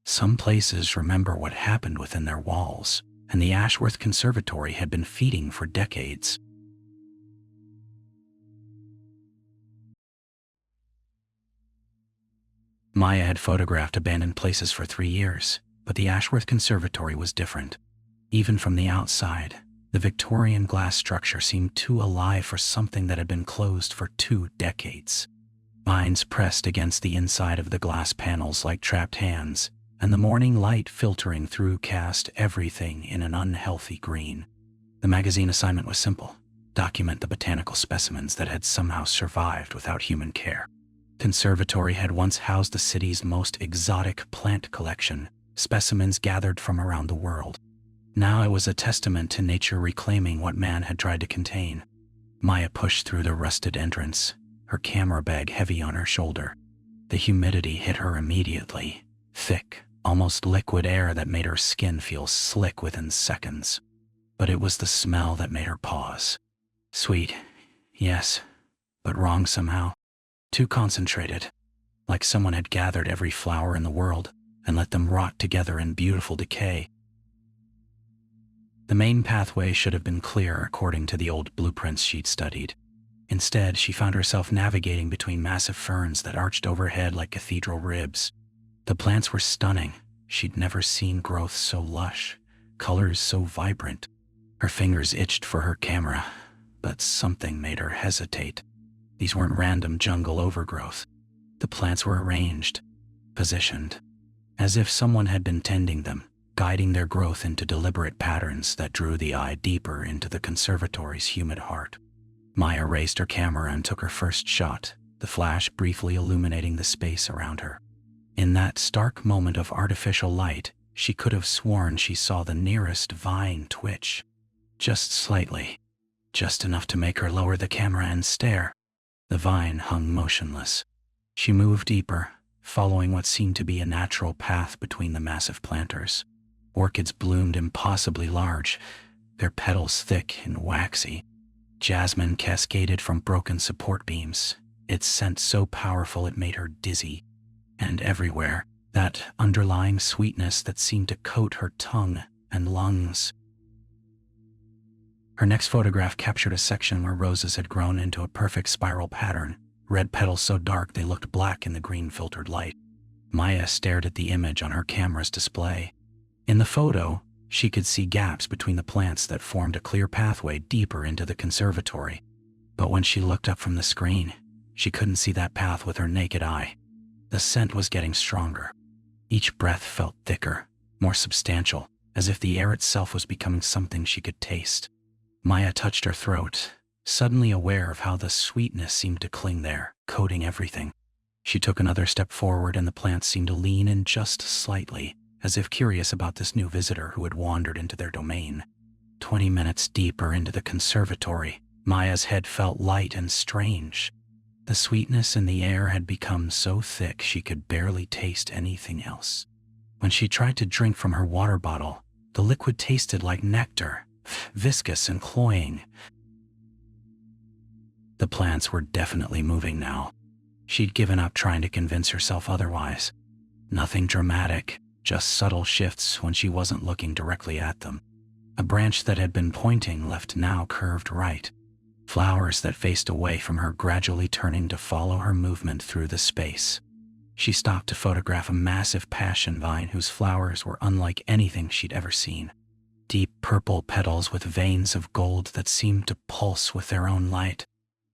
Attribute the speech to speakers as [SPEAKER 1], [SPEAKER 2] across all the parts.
[SPEAKER 1] Some places remember what happened within their walls, and the Ashworth Conservatory had been feeding for decades. Maya had photographed abandoned places for 3 years, but the Ashworth Conservatory was different. Even from the outside, the Victorian glass structure seemed too alive for something that had been closed for 2 decades. Vines pressed against the inside of the glass panels like trapped hands, and the morning light filtering through cast everything in an unhealthy green. The magazine assignment was simple: document the botanical specimens that had somehow survived without human care. Conservatory had once housed the city's most exotic plant collection, specimens gathered from around the world. Now it was a testament to nature reclaiming what man had tried to contain. Maya pushed through the rusted entrance, her camera bag heavy on her shoulder. The humidity hit her immediately, thick, almost liquid air that made her skin feel slick within seconds. But it was the smell that made her pause. Sweet, yes, but wrong somehow. Too concentrated, like someone had gathered every flower in the world and let them rot together in beautiful decay. The main pathway should have been clear according to the old blueprints she'd studied. Instead, she found herself navigating between massive ferns that arched overhead like cathedral ribs. The plants were stunning. She'd never seen growth so lush, colors so vibrant. Her fingers itched for her camera, but something made her hesitate. These weren't random jungle overgrowth. The plants were arranged, positioned, as if someone had been tending them, guiding their growth into deliberate patterns that drew the eye deeper into the conservatory's humid heart. Maya raised her camera and took her first shot, the flash briefly illuminating the space around her. In that stark moment of artificial light, she could have sworn she saw the nearest vine twitch. Just slightly, just enough to make her lower the camera and stare. The vine hung motionless. She moved deeper, following what seemed to be a natural path between the massive planters. Orchids bloomed impossibly large, their petals thick and waxy. Jasmine cascaded from broken support beams, its scent so powerful it made her dizzy. And everywhere, that underlying sweetness that seemed to coat her tongue and lungs. Her next photograph captured a section where roses had grown into a perfect spiral pattern, red petals so dark they looked black in the green-filtered light. Maya stared at the image on her camera's display. In the photo, she could see gaps between the plants that formed a clear pathway deeper into the conservatory. But when she looked up from the screen, she couldn't see that path with her naked eye. The scent was getting stronger. Each breath felt thicker, more substantial, as if the air itself was becoming something she could taste. Maya touched her throat, suddenly aware of how the sweetness seemed to cling there, coating everything. She took another step forward and the plants seemed to lean in just slightly, as if curious about this new visitor who had wandered into their domain. 20 minutes deeper into the conservatory, Maya's head felt light and strange. The sweetness in the air had become so thick she could barely taste anything else. When she tried to drink from her water bottle, the liquid tasted like nectar, viscous and cloying. The plants were definitely moving now. She'd given up trying to convince herself otherwise. Nothing dramatic, just subtle shifts when she wasn't looking directly at them. A branch that had been pointing left now curved right. Flowers that faced away from her gradually turning to follow her movement through the space. She stopped to photograph a massive passion vine whose flowers were unlike anything she'd ever seen. Deep purple petals with veins of gold that seemed to pulse with their own light.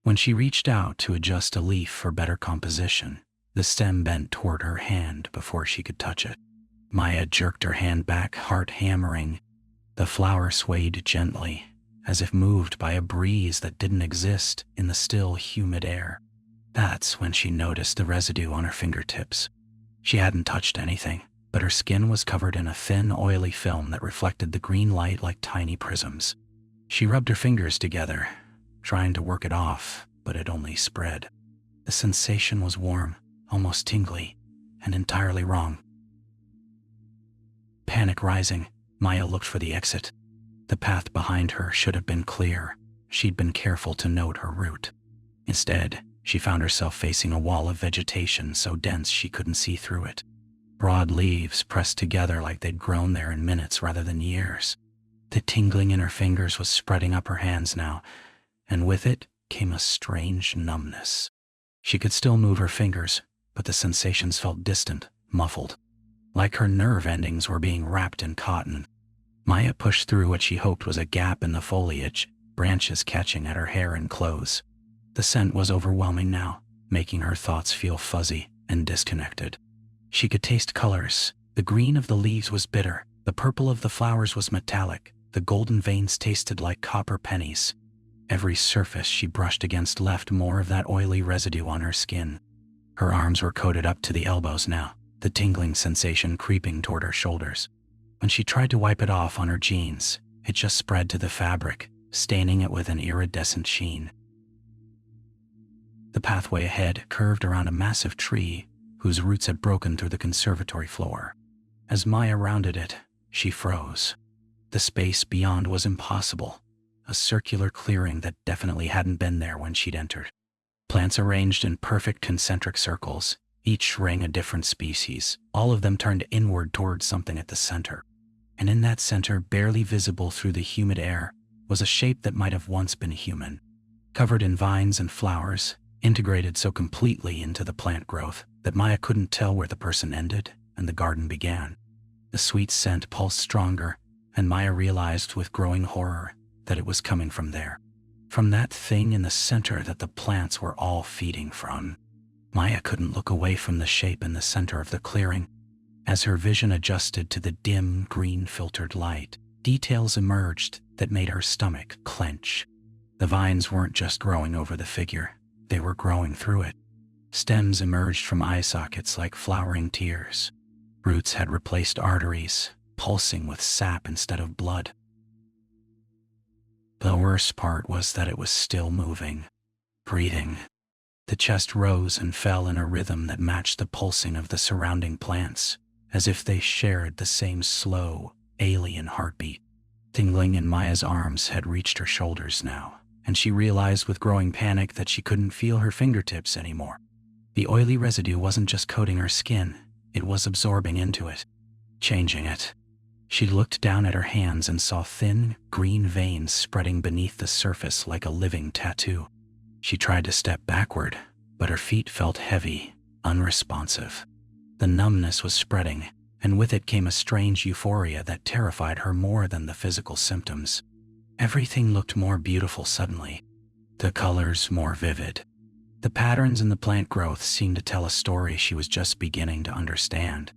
[SPEAKER 1] When she reached out to adjust a leaf for better composition, the stem bent toward her hand before she could touch it. Maya jerked her hand back, heart hammering. The flower swayed gently, as if moved by a breeze that didn't exist in the still, humid air. That's when she noticed the residue on her fingertips. She hadn't touched anything, but her skin was covered in a thin, oily film that reflected the green light like tiny prisms. She rubbed her fingers together, trying to work it off, but it only spread. The sensation was warm, almost tingly, and entirely wrong. Panic rising, Maya looked for the exit. The path behind her should have been clear. She'd been careful to note her route. Instead, she found herself facing a wall of vegetation so dense she couldn't see through it. broad leaves pressed together like they'd grown there in minutes rather than years. The tingling in her fingers was spreading up her hands now, and with it came a strange numbness. She could still move her fingers, but the sensations felt distant, muffled, like her nerve endings were being wrapped in cotton. Maya pushed through what she hoped was a gap in the foliage, branches catching at her hair and clothes. The scent was overwhelming now, making her thoughts feel fuzzy and disconnected. She could taste colors. The green of the leaves was bitter, the purple of the flowers was metallic, the golden veins tasted like copper pennies. Every surface she brushed against left more of that oily residue on her skin. Her arms were coated up to the elbows now, the tingling sensation creeping toward her shoulders. When she tried to wipe it off on her jeans, it just spread to the fabric, staining it with an iridescent sheen. The pathway ahead curved around a massive tree whose roots had broken through the conservatory floor. As Maya rounded it, she froze. The space beyond was impossible, a circular clearing that definitely hadn't been there when she'd entered. Plants arranged in perfect concentric circles, each ring a different species, all of them turned inward towards something at the center. And in that center, barely visible through the humid air, was a shape that might have once been human. Covered in vines and flowers, integrated so completely into the plant growth that Maya couldn't tell where the person ended and the garden began. The sweet scent pulsed stronger, and Maya realized with growing horror that it was coming from there. From that thing in the center that the plants were all feeding from. Maya couldn't look away from the shape in the center of the clearing. As her vision adjusted to the dim, green-filtered light, details emerged that made her stomach clench. The vines weren't just growing over the figure, they were growing through it. Stems emerged from eye sockets like flowering tears. Roots had replaced arteries, pulsing with sap instead of blood. The worst part was that it was still moving, breathing. The chest rose and fell in a rhythm that matched the pulsing of the surrounding plants, as if they shared the same slow, alien heartbeat. Tingling in Maya's arms had reached her shoulders now, and she realized with growing panic that she couldn't feel her fingertips anymore. The oily residue wasn't just coating her skin, it was absorbing into it, changing it. She looked down at her hands and saw thin, green veins spreading beneath the surface like a living tattoo. She tried to step backward, but her feet felt heavy, unresponsive. The numbness was spreading, and with it came a strange euphoria that terrified her more than the physical symptoms. Everything looked more beautiful suddenly, the colors more vivid. The patterns in the plant growth seemed to tell a story she was just beginning to understand.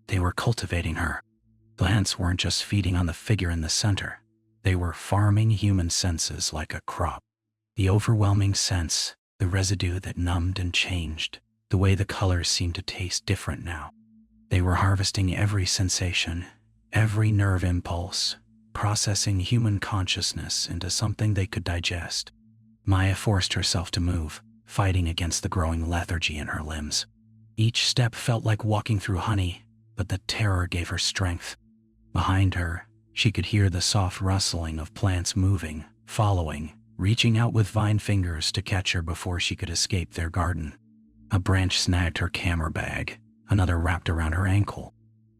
[SPEAKER 1] They were cultivating her. Plants weren't just feeding on the figure in the center. They were farming human senses like a crop. The overwhelming sense, the residue that numbed and changed, the way the colors seemed to taste different now. They were harvesting every sensation, every nerve impulse, processing human consciousness into something they could digest. Maya forced herself to move, fighting against the growing lethargy in her limbs. Each step felt like walking through honey, but the terror gave her strength. Behind her, she could hear the soft rustling of plants moving, following, reaching out with vine fingers to catch her before she could escape their garden. A branch snagged her camera bag, another wrapped around her ankle.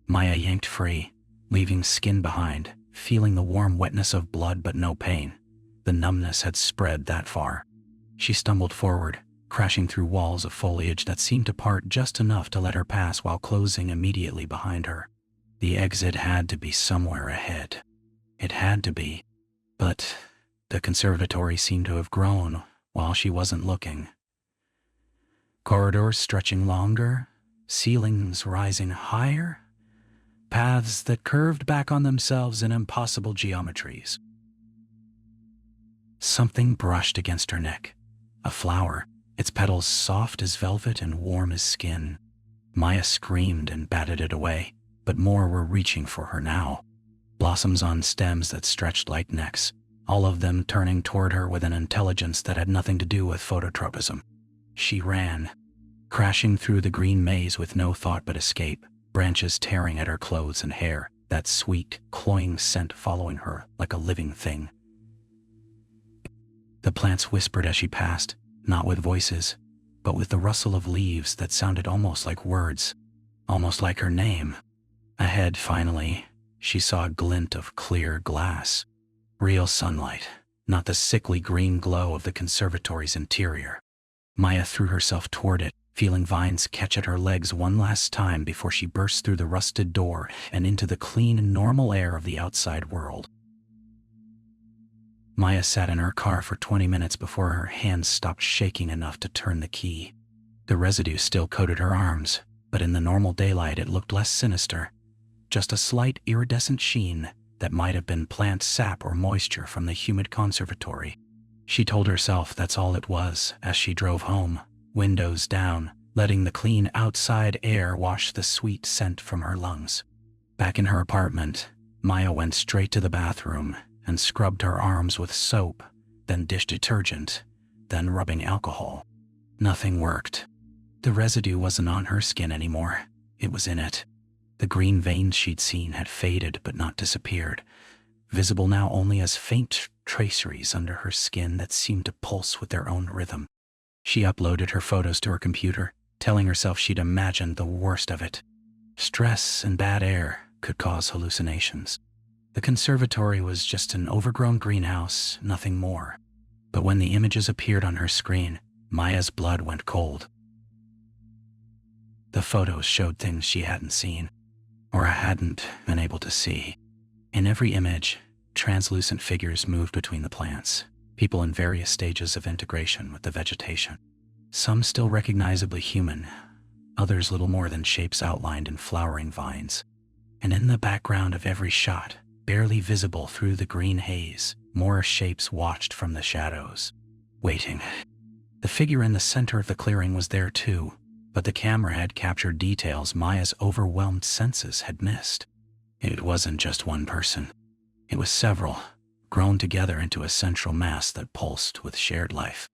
[SPEAKER 1] Maya yanked free, leaving skin behind, feeling the warm wetness of blood but no pain. The numbness had spread that far. She stumbled forward, crashing through walls of foliage that seemed to part just enough to let her pass while closing immediately behind her. The exit had to be somewhere ahead. It had to be. But the conservatory seemed to have grown while she wasn't looking. Corridors stretching longer, ceilings rising higher, paths that curved back on themselves in impossible geometries. Something brushed against her neck. A flower, its petals soft as velvet and warm as skin. Maya screamed and batted it away, but more were reaching for her now. Blossoms on stems that stretched like necks, all of them turning toward her with an intelligence that had nothing to do with phototropism. She ran, crashing through the green maze with no thought but escape, branches tearing at her clothes and hair, that sweet, cloying scent following her like a living thing. The plants whispered as she passed, not with voices, but with the rustle of leaves that sounded almost like words, almost like her name. Ahead, finally, she saw a glint of clear glass. Real sunlight, not the sickly green glow of the conservatory's interior. Maya threw herself toward it, feeling vines catch at her legs one last time before she burst through the rusted door and into the clean, normal air of the outside world. Maya sat in her car for 20 minutes before her hands stopped shaking enough to turn the key. The residue still coated her arms, but in the normal daylight it looked less sinister. Just a slight iridescent sheen that might have been plant sap or moisture from the humid conservatory. She told herself that's all it was as she drove home, windows down, letting the clean outside air wash the sweet scent from her lungs. Back in her apartment, Maya went straight to the bathroom and scrubbed her arms with soap, then dish detergent, then rubbing alcohol. Nothing worked. The residue wasn't on her skin anymore. It was in it. The green veins she'd seen had faded but not disappeared, visible now only as faint traceries under her skin that seemed to pulse with their own rhythm. She uploaded her photos to her computer, telling herself she'd imagined the worst of it. Stress and bad air could cause hallucinations. The conservatory was just an overgrown greenhouse, nothing more. But when the images appeared on her screen, Maya's blood went cold. The photos showed things she hadn't seen, or hadn't been able to see. In every image, translucent figures moved between the plants, people in various stages of integration with the vegetation. Some still recognizably human, others little more than shapes outlined in flowering vines. And in the background of every shot, barely visible through the green haze, more shapes watched from the shadows, waiting. The figure in the center of the clearing was there too, but the camera had captured details Maya's overwhelmed senses had missed. It wasn't just one person. It was several, grown together into a central mass that pulsed with shared life.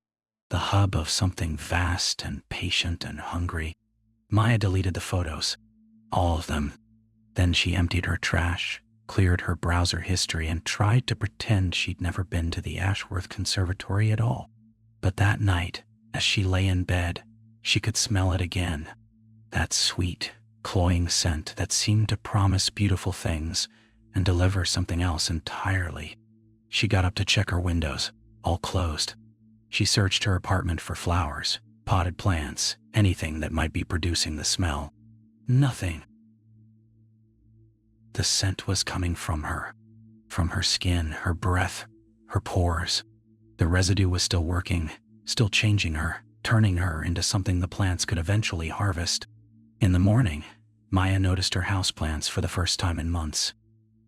[SPEAKER 1] The hub of something vast and patient and hungry. Maya deleted the photos, all of them. Then she emptied her trash, cleared her browser history, and tried to pretend she'd never been to the Ashworth Conservatory at all. But that night, as she lay in bed, she could smell it again. That sweet, cloying scent that seemed to promise beautiful things and deliver something else entirely. She got up to check her windows, all closed. She searched her apartment for flowers, potted plants, anything that might be producing the smell. Nothing. The scent was coming from her skin, her breath, her pores. The residue was still working, still changing her, turning her into something the plants could eventually harvest. In the morning, Maya noticed her houseplants for the first time in months.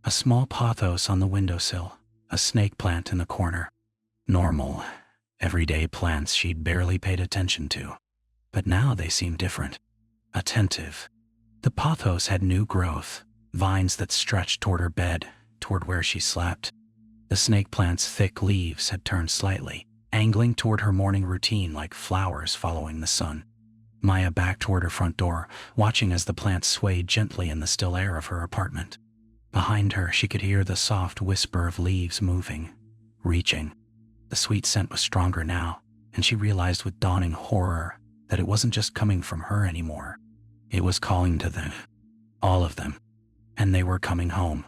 [SPEAKER 1] A small pothos on the windowsill, a snake plant in the corner. Normal, everyday plants she'd barely paid attention to. But now they seemed different, attentive. The pothos had new growth, vines that stretched toward her bed, toward where she slept. The snake plant's thick leaves had turned slightly, angling toward her morning routine like flowers following the sun. Maya backed toward her front door, watching as the plants swayed gently in the still air of her apartment. Behind her, she could hear the soft whisper of leaves moving, reaching. The sweet scent was stronger now, and she realized with dawning horror that it wasn't just coming from her anymore. It was calling to them, all of them, and they were coming home.